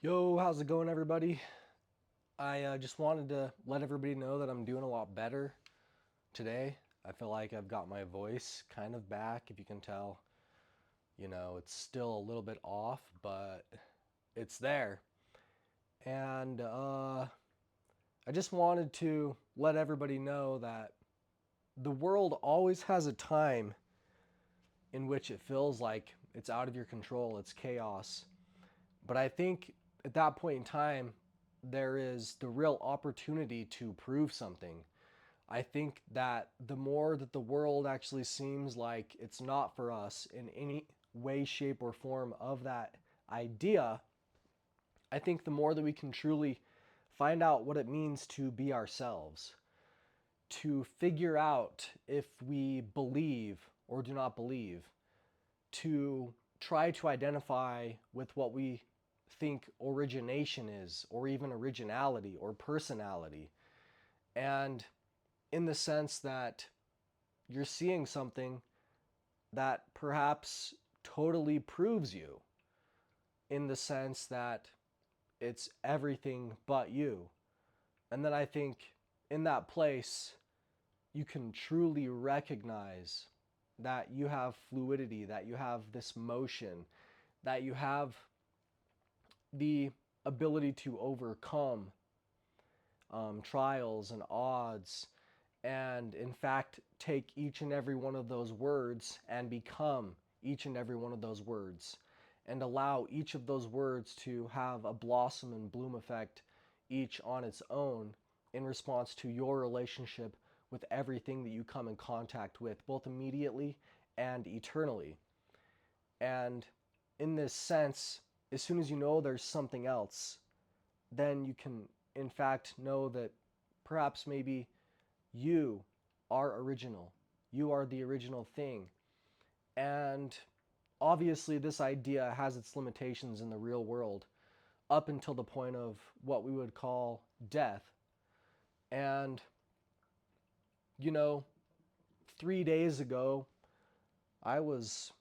Yo, how's it going, everybody? I just wanted to let everybody know that I'm doing a lot better today. I feel like I've got my voice kind of back. If you can tell, it's still a little bit off, but it's there. And I just wanted to let everybody know that the world always has a time in which it feels like it's out of your control, it's chaos. But I think at that point in time, there is the real opportunity to prove something. I think that the more that the world actually seems like it's not for us in any way, shape, or form of that idea, I think the more that we can truly find out what it means to be ourselves, to figure out if we believe or do not believe, to try to identify with what we think origination is, or even originality or personality. And in the sense that you're seeing something that perhaps totally proves you, in the sense that it's everything but you. And then I think in that place, you can truly recognize that you have fluidity, that you have this motion, that you have the ability to overcome trials and odds, and in fact take each and every one of those words and become each and every one of those words, and allow each of those words to have a blossom and bloom effect, each on its own, in response to your relationship with everything that you come in contact with, both immediately and eternally. And in this sense, as soon as you know there's something else, then you can, in fact, know that perhaps maybe you are original. You are the original thing. And obviously, this idea has its limitations in the real world up until the point of what we would call death. And, you know, 3 days ago, I was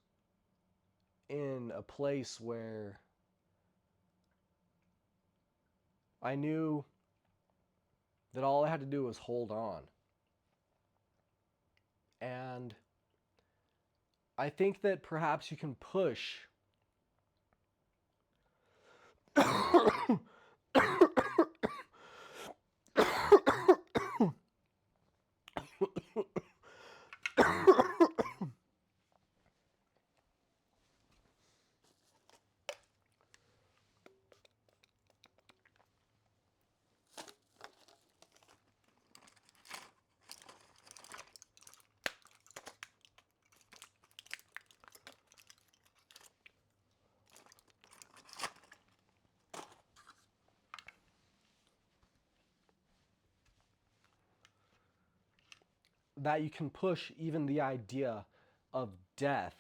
in a place where I knew that all I had to do was hold on. And I think that perhaps you can push that you can push even the idea of death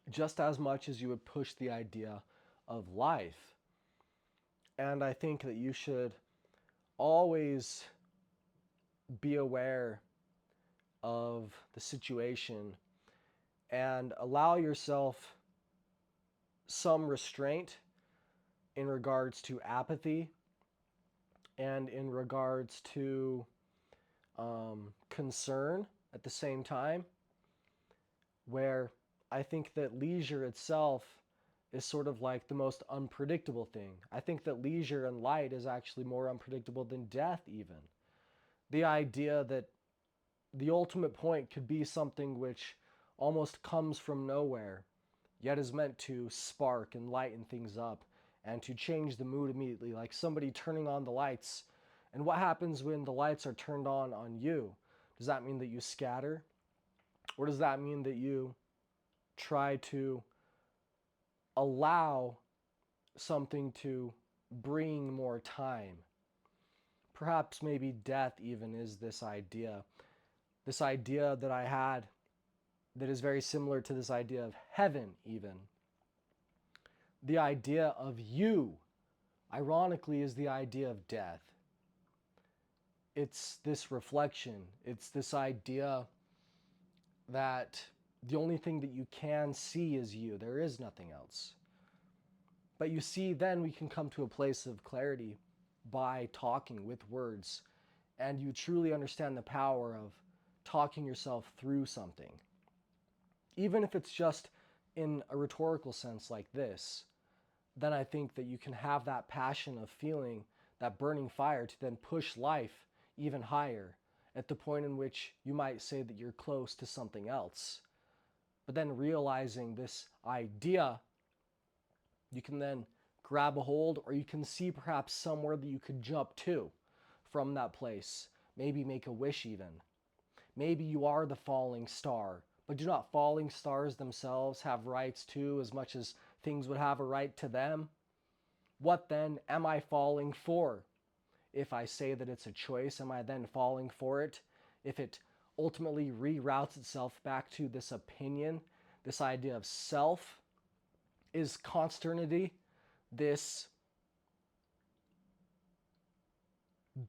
just as much as you would push the idea of life. And I think that you should always be aware of the situation and allow yourself some restraint in regards to apathy and in regards to concern at the same time, where I think that leisure itself is sort of like the most unpredictable thing. I think that leisure and light is actually more unpredictable than death, even. The idea that the ultimate point could be something which almost comes from nowhere, yet is meant to spark and lighten things up and to change the mood immediately, like somebody turning on the lights. And what happens when the lights are turned on you? Does that mean that you scatter? Or does that mean that you try to allow something to bring more time? Perhaps maybe death even is this idea. This idea that I had that is very similar to this idea of heaven, even. The idea of you, ironically, is the idea of death. It's this reflection, it's this idea that the only thing that you can see is you. There is nothing else. But you see, then we can come to a place of clarity by talking with words, and you truly understand the power of talking yourself through something. Even if it's just in a rhetorical sense like this, then I think that you can have that passion of feeling that burning fire to then push life even higher at the point in which you might say that you're close to something else. But then realizing this idea, you can then grab a hold, or you can see perhaps somewhere that you could jump to from that place. Maybe make a wish even. Maybe you are the falling star, but do not falling stars themselves have rights too, as much as things would have a right to them? What then am I falling for? If I say that it's a choice, am I then falling for it? If it ultimately reroutes itself back to this opinion, this idea of self, is consternity this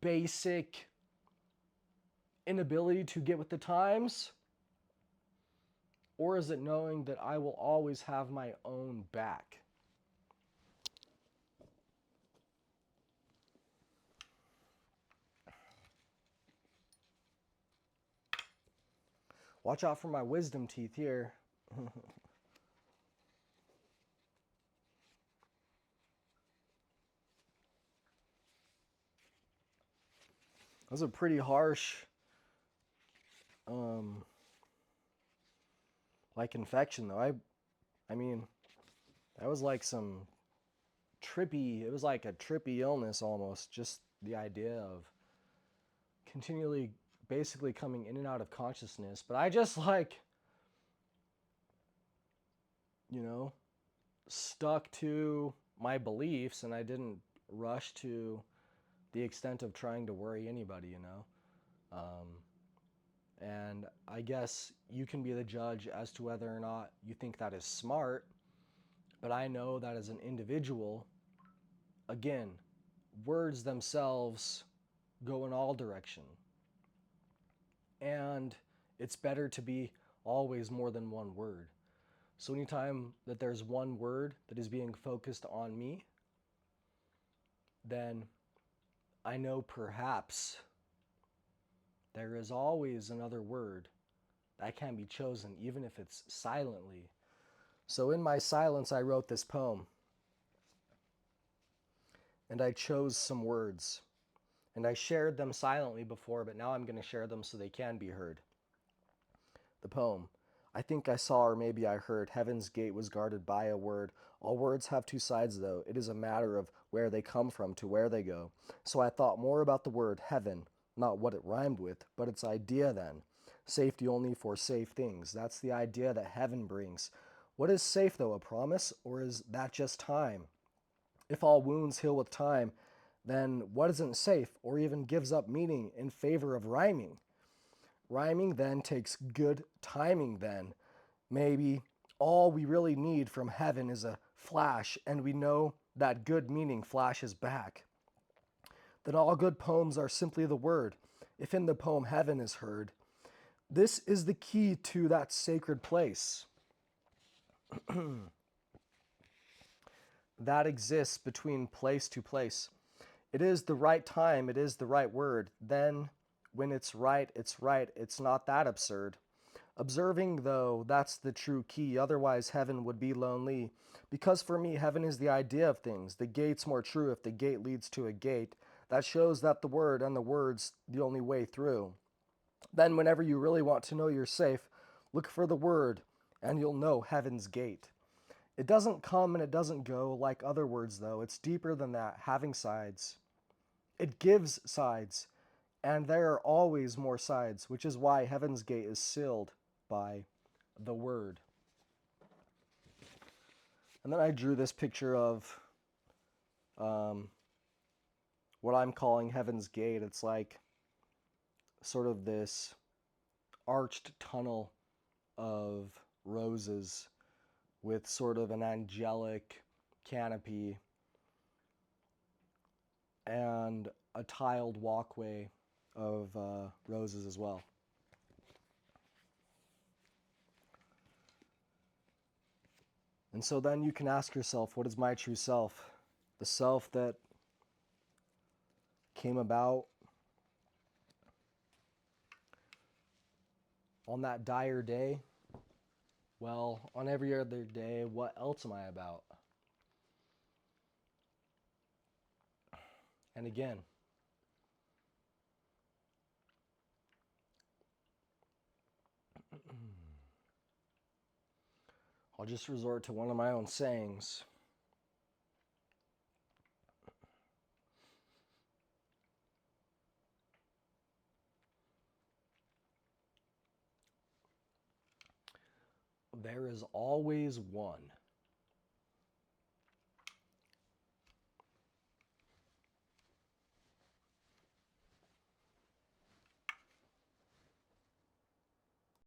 basic inability to get with the times? Or is it knowing that I will always have my own back? Watch out for my wisdom teeth here. That was a pretty harsh, like infection though. I mean, that was like some trippy, it was like a trippy illness almost. Just the idea of continually basically coming in and out of consciousness. But I just like, stuck to my beliefs, and I didn't rush to the extent of trying to worry anybody. And I guess you can be the judge as to whether or not you think that is smart, but I know that as an individual, again, words themselves go in all direction. And it's better to be always more than one word. So anytime that there's one word that is being focused on me, then I know perhaps there is always another word that can be chosen, even if it's silently. So in my silence, I wrote this poem. And I chose some words. And I shared them silently before, but now I'm going to share them so they can be heard. The poem. I think I saw, or maybe I heard, heaven's gate was guarded by a word. All words have two sides, though. It is a matter of where they come from to where they go. So I thought more about the word heaven, not what it rhymed with, but its idea then. Safety only for safe things. That's the idea that heaven brings. What is safe, though? A promise? Or is that just time? If all wounds heal with time, then what isn't safe or even gives up meaning in favor of rhyming? Rhyming then takes good timing then. Maybe all we really need from heaven is a flash, and we know that good meaning flashes back. Then all good poems are simply the word, if in the poem heaven is heard. This is the key to that sacred place that exists between place to place. It is the right time, it is the right word. Then when it's right, it's not that absurd. Observing, though, that's the true key. Otherwise, heaven would be lonely. Because for me, heaven is the idea of things. The gate's more true if the gate leads to a gate. That shows that the word and the word's the only way through. Then whenever you really want to know you're safe, look for the word, and you'll know heaven's gate. It doesn't come and it doesn't go like other words, though. It's deeper than that, having sides. It gives sides, and there are always more sides, which is why heaven's gate is sealed by the word. And then I drew this picture of what I'm calling heaven's gate. It's like sort of this arched tunnel of roses with sort of an angelic canopy and a tiled walkway of roses as well. And so then you can ask yourself, what is my true self? The self that came about on that dire day? Well, on every other day, what else am I about? And again, I'll just resort to one of my own sayings. There is always one.